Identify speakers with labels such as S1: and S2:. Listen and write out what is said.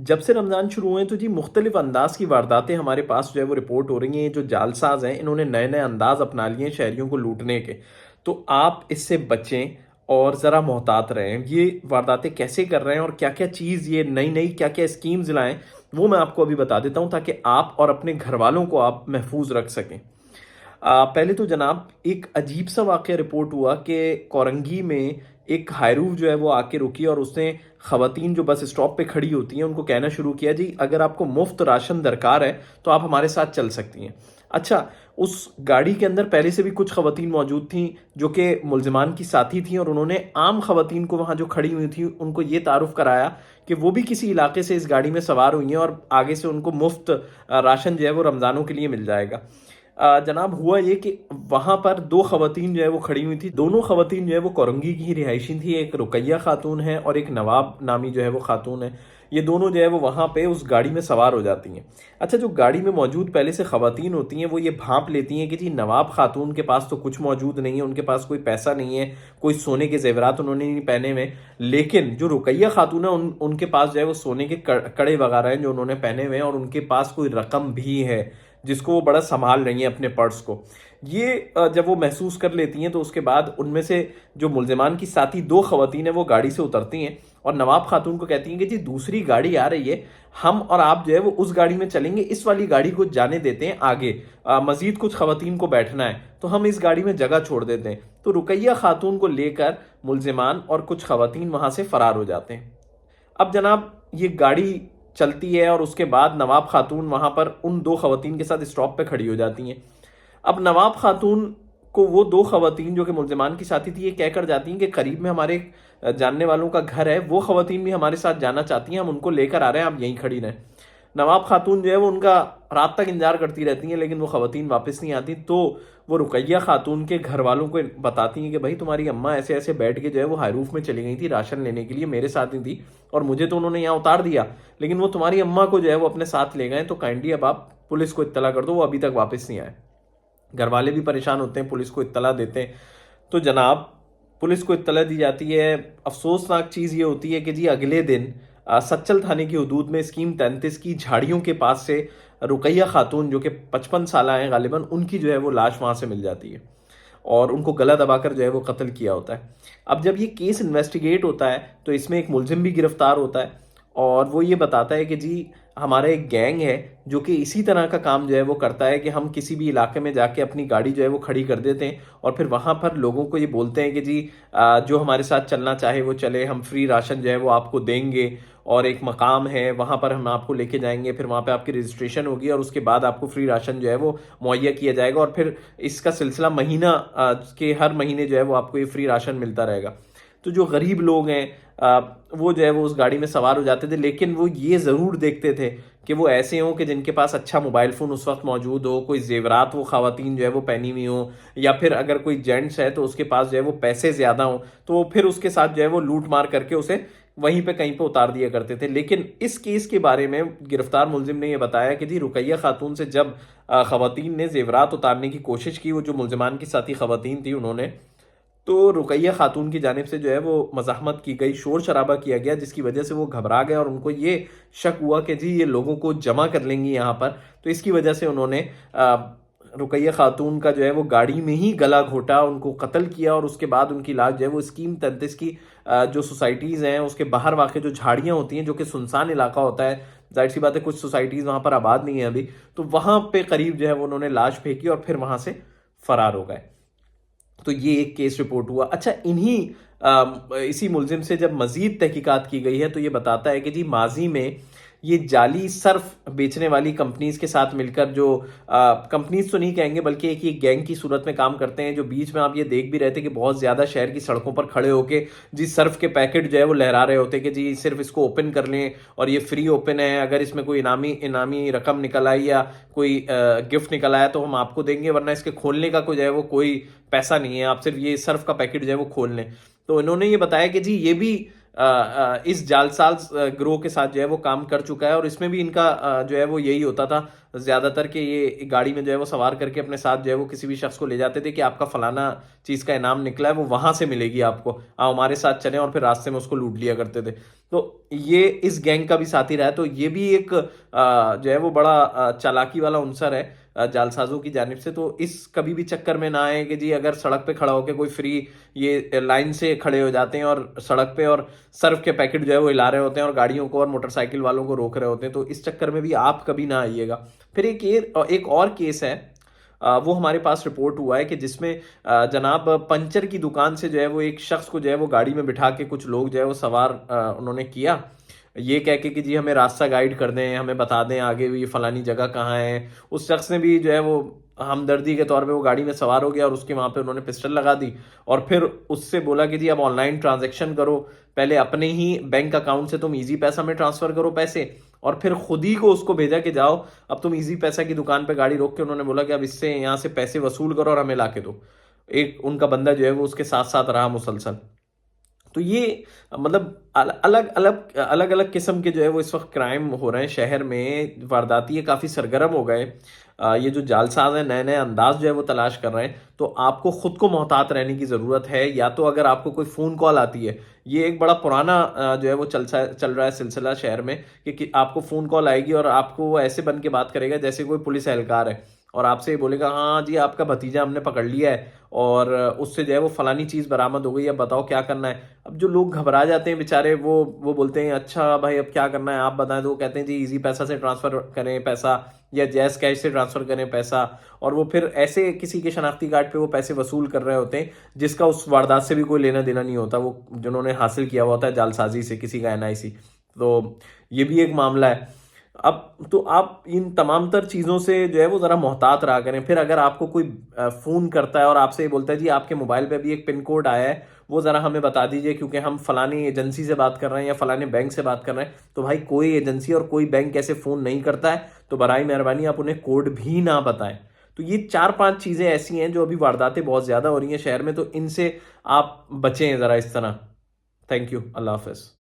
S1: जब से रमज़ान शुरू हुए हैं तो जी मुख्तलिफ अंदाज़ की वारदातें हमारे पास जो है वो रिपोर्ट हो रही हैं। ये जो जालसाज़ हैं इन्होंने नए-नए अंदाज़ अपना लिए हैं शहरियों को लूटने के। तो आप इससे बचें और ज़रा मोहतात रहें। ये वारदातें कैसे कर रहे हैं और क्या-क्या चीज़ ये नई-नई क्या-क्या स्कीम्स लाएँ, वो मैं आपको अभी बता देता हूँ ताकि आप और अपने घरवालों को आप महफूज़ रख सकें। पहले तो जनाब एक अजीब सा वाक़या रिपोर्ट हुआ कि कोरंगी में एक हायरूफ जो है वो आके रुकी और उसने ख़वातीन जो बस स्टॉप पे खड़ी होती हैं उनको कहना शुरू किया, जी अगर आपको मुफ्त राशन दरकार है तो आप हमारे साथ चल सकती हैं। अच्छा, उस गाड़ी के अंदर पहले से भी कुछ ख़वातीन मौजूद थीं जो कि मुलज़िमान की साथी थीं और उन्होंने आम ख़वातीन को वहाँ जो खड़ी हुई थी उनको ये तारुफ़ कराया कि वो भी किसी इलाके से इस गाड़ी में सवार हुई हैं और आगे से उनको मुफ्त राशन जो है वो रमज़ानों के लिए मिल जाएगा। जनाब हुआ ये कि वहाँ पर 2 ख़वातीन जो है वो खड़ी हुई थी। दोनों ख़वातीन जो है वो कोरंगी की ही रिहायशी थी। एक रुकैया खातून है और एक नवाब नामी जो है वो खातून है। ये दोनों जो है वो वहाँ पे उस गाड़ी में सवार हो जाती हैं। अच्छा, जो गाड़ी में मौजूद पहले से ख़वातीन होती हैं वो ये भाँप लेती हैं कि जी नवाब खातून के पास तो कुछ मौजूद नहीं है, उनके पास कोई पैसा नहीं है, कोई सोने के ज़ेवरात उन्होंने नहीं पहने हुए। लेकिन जो रुकैया खातून है उनके पास जो है वो सोने के कड़े वग़ैरह हैं जो उन्होंने पहने हुए हैं और उनके पास कोई रकम भी है जिसको वो बड़ा सँभाल रही हैं अपने पर्स को। ये जब वो महसूस कर लेती हैं तो उसके बाद उनमें से जो मुल्ज़िमान की साथी 2 ख़वातीन हैं वो गाड़ी से उतरती हैं और नवाब खातून को कहती हैं कि जी दूसरी गाड़ी आ रही है, हम और आप जो है वो उस गाड़ी में चलेंगे, इस वाली गाड़ी को जाने देते हैं आगे। मज़ीद कुछ ख़वातीन को बैठना है, तो हम इस गाड़ी में जगह छोड़ देते हैं। तो रुकैया खातून को लेकर मुल्ज़िमान और कुछ ख़वातीन वहाँ से फ़रार हो जाते हैं। अब जनाब ये गाड़ी चलती है और उसके बाद नवाब खातून वहाँ पर उन 2 ख़वातीन के साथ स्टॉप पे खड़ी हो जाती हैं। अब नवाब खातून को वो 2 ख़वातीन जो कि मुल्ज़िमान की साथी थी ये कहकर जाती हैं कि करीब में हमारे एक जानने वालों का घर है, वो ख़वातीन भी हमारे साथ जाना चाहती हैं, हम उनको लेकर आ रहे हैं, आप यहीं खड़ी रहें। नवाब खातून जो है वो उनका रात तक इंतज़ार करती रहती हैं लेकिन वो ख़वातीन वापस नहीं आती। तो वो रुकैया खातून के घर वालों को बताती हैं कि भाई तुम्हारी अम्मा ऐसे-ऐसे बैठ के जो है वो हायरूफ में चली गई थी राशन लेने के लिए, मेरे साथ ही थी और मुझे तो उन्होंने यहाँ उतार दिया, लेकिन वो तुम्हारी अम्मा को जो है वो अपने साथ ले गए, तो काइंडली अब आप पुलिस को इत्तला कर दो, वो अभी तक वापस नहीं आए। घरवाले भी परेशान होते हैं, पुलिस को इत्तला देते हैं। तो जनाब पुलिस को इत्तला दी जाती है। अफ़सोसनाक चीज़ ये होती है कि जी अगले दिन सच्चल थाने की हदूद में स्कीम 33 की झाड़ियों के पास से रुकैया खातून जो कि 55 साला हैं गालिबन, उनकी जो है वो लाश वहाँ से मिल जाती है और उनको गला दबाकर जो है वो कत्ल किया होता है। अब जब ये केस इन्वेस्टिगेट होता है तो इसमें एक मुलज़िम भी गिरफ़्तार होता है और वो ये बताता है कि जी हमारा एक गैंग है जो कि इसी तरह का काम जो है वो करता है कि हम किसी भी इलाके में जाके अपनी गाड़ी जो है वो खड़ी कर देते हैं और फिर वहाँ पर लोगों को ये बोलते हैं कि जी जो हमारे साथ चलना चाहे वो चले, हम फ्री राशन जो है वो आपको देंगे और एक मकाम है वहाँ पर हम आपको लेके जाएंगे, फिर वहाँ पे आपकी रजिस्ट्रेशन होगी और उसके बाद आपको फ्री राशन जो है वो मुहैया किया जाएगा और फिर इसका सिलसिला महीना के हर महीने जो है वो आपको ये फ्री राशन मिलता रहेगा। तो जो गरीब लोग हैं वो जो है वो उस गाड़ी में सवार हो जाते थे, लेकिन वो ये ज़रूर देखते थे कि वो ऐसे हों कि जिनके पास अच्छा मोबाइल फ़ोन उस वक्त मौजूद हो, कोई ज़ेवरात वो ख़वातीन जो है वो पहनी हुई हों, या फिर अगर कोई जेंट्स है तो उसके पास जो है वो पैसे ज़्यादा हों, तो वो फिर उसके साथ जो है वो लूट मार करके उसे वहीं पे कहीं पे उतार दिया करते थे। लेकिन इस केस के बारे में गिरफ्तार मुलजिम ने यह बताया कि जी रुकैया खातून से जब ख़वातीन ने ज़ेवरात उतारने की कोशिश की, वो जो मुलजमान की साथी ख़वातीन थी उन्होंने, तो रुकैया खातून की जानिब से जो है वो मज़ाहमत की गई, शोर-शराबा किया गया, जिसकी वजह से वो घबरा गए और उनको ये शक हुआ कि जी ये लोगों को जमा कर लेंगी यहाँ पर। तो इसकी वजह से उन्होंने रुकैया खातून का जो है वो गाड़ी में ही गला घोंटा, उनको कत्ल किया और उसके बाद उनकी लाश जो है वो स्कीम 33 की जो सोसाइटीज़ हैं उसके बाहर वाक़ जो झाड़ियाँ होती हैं, जो कि सुनसान इलाका होता है, ज़ाहिर-सी बात है कुछ सोसाइटीज़ वहाँ पर आबाद नहीं है अभी, तो वहाँ पे करीब जो है वो उन्होंने लाश फेंकी और फिर वहाँ से फ़रार हो गए। तो ये एक केस रिपोर्ट हुआ। अच्छा, इसी मुलज़िम से जब मज़ीद तहकीकात की गई है तो ये बताता है कि जी माज़ी में ये जाली सर्फ़ बेचने वाली कंपनीज़ के साथ मिलकर जो कंपनीज़ तो नहीं कहेंगे बल्कि एक ये गैंग की सूरत में काम करते हैं, जो बीच में आप ये देख भी रहे थे कि बहुत ज़्यादा शहर की सड़कों पर खड़े होके जी सर्फ़ के पैकेट जो है वो लहरा रहे होते कि जी सिर्फ़ इसको ओपन कर लें और ये फ्री ओपन है, अगर इसमें कोई इनामी इनामी रकम निकल आई या कोई गिफ्ट निकल आया तो हम आपको देंगे, वरना इसके खोलने का कोई जो है वो कोई पैसा नहीं है, आप सिर्फ ये सर्फ का पैकेट जो है वो खोल लें। तो इन्होंने ये बताया कि जी ये भी इस जालसाज ग्रोह के साथ जो है वो काम कर चुका है और इसमें भी इनका जो है वो यही होता था ज़्यादातर कि ये गाड़ी में जो है वो सवार करके अपने साथ जो है वो किसी भी शख्स को ले जाते थे कि आपका फलाना चीज़ का इनाम निकला है वो वहाँ से मिलेगी आपको, आप हमारे साथ चलें, और फिर रास्ते में उसको लूट लिया करते थे। तो ये इस गैंग का भी साथी रहा है, तो ये भी एक जो है वो बड़ा चालाकी वाला अनसर है जालसाज़ों की जानिब से। तो इस कभी भी चक्कर में ना आए कि जी अगर सड़क पे खड़ा होके कोई फ्री ये लाइन से खड़े हो जाते हैं और सड़क पे और सर्फ के पैकेट जो है वो हिला रहे होते हैं और गाड़ियों को और मोटरसाइकिल वालों को रोक रहे होते हैं, तो इस चक्कर में भी आप कभी ना आइएगा। फिर एक और केस है, वो हमारे पास रिपोर्ट हुआ है कि जिसमें जनाब पंचर की दुकान से जो है वो एक शख्स को जो है वो गाड़ी में बिठा के कुछ लोग जो है वो सवार उन्होंने किया, ये कह के कि जी हमें रास्ता गाइड कर दें, हमें बता दें आगे भी फलानी जगह कहाँ है। उस शख्स ने भी जो है वो हमदर्दी के तौर पे वो गाड़ी में सवार हो गया और उसके वहाँ पे उन्होंने पिस्टल लगा दी और फिर उससे बोला कि जी अब ऑनलाइन ट्रांजैक्शन करो, पहले अपने ही बैंक अकाउंट से तुम इजी पैसा में ट्रांसफ़र करो पैसे, और फिर खुद ही को उसको भेजा कि जाओ अब तुम इजी पैसा की दुकान पे गाड़ी रोक के, उन्होंने बोला कि अब इससे यहाँ से पैसे वसूल करो और हमें ला के दो। एक उनका बंदा जो है वो उसके साथ साथ रहा मुसलसल। तो ये मतलब अलग अलग किस्म के जो है वो इस वक्त क्राइम हो रहे हैं शहर में, वारदाती ये काफ़ी सरगर्म हो गए। ये जो जालसाज हैं नए नए अंदाज जो है वो तलाश कर रहे हैं, तो आपको खुद को मोहतात रहने की ज़रूरत है। या तो अगर आपको कोई फ़ोन कॉल आती है, ये एक बड़ा पुराना जो है वो चल रहा है सिलसिला शहर में कि आपको फ़ोन कॉल आएगी और आपको वो ऐसे बन के बात करेगा जैसे कोई पुलिस एहलकार है और आपसे ये बोलेगा हाँ जी आपका भतीजा हमने पकड़ लिया है और उससे जो है वो फलानी चीज़ बरामद हो गई, अब बताओ क्या करना है। अब जो लोग घबरा जाते हैं बेचारे, वो बोलते हैं अच्छा भाई अब क्या करना है आप बताएं, तो वो कहते हैं जी इजी पैसा से ट्रांसफ़र करें पैसा या जैज़ कैश से ट्रांसफ़र करें पैसा, और वो फिर ऐसे किसी के शनाख्ती कार्ड पे वो पैसे वसूल कर रहे होते हैं जिसका उस वारदात से भी कोई लेना देना नहीं होता, वो जिन्होंने हासिल किया हुआ होता है जालसाजी से किसी का एनआईसी। तो ये भी एक मामला है। अब तो आप इन तमाम तर चीज़ों से जो है वो ज़रा मोहतात रहा करें। फिर अगर आपको कोई फ़ोन करता है और आपसे ये बोलता है जी आपके मोबाइल पे अभी एक पिन कोड आया है, वो ज़रा हमें बता दीजिए क्योंकि हम फ़लानी एजेंसी से बात कर रहे हैं या फ़लाने बैंक से बात कर रहे हैं। तो भाई कोई एजेंसी और कोई बैंक ऐसे फ़ोन नहीं करता है, तो बराए मेहरबानी आप उन्हें कोड भी ना बताएँ। तो ये 4-5 चीज़ें ऐसी हैं जो अभी वारदातें बहुत ज़्यादा हो रही हैं शहर में, तो इनसे आप बचें ज़रा इस तरह। Thank you. अल्लाह हाफ़िज़।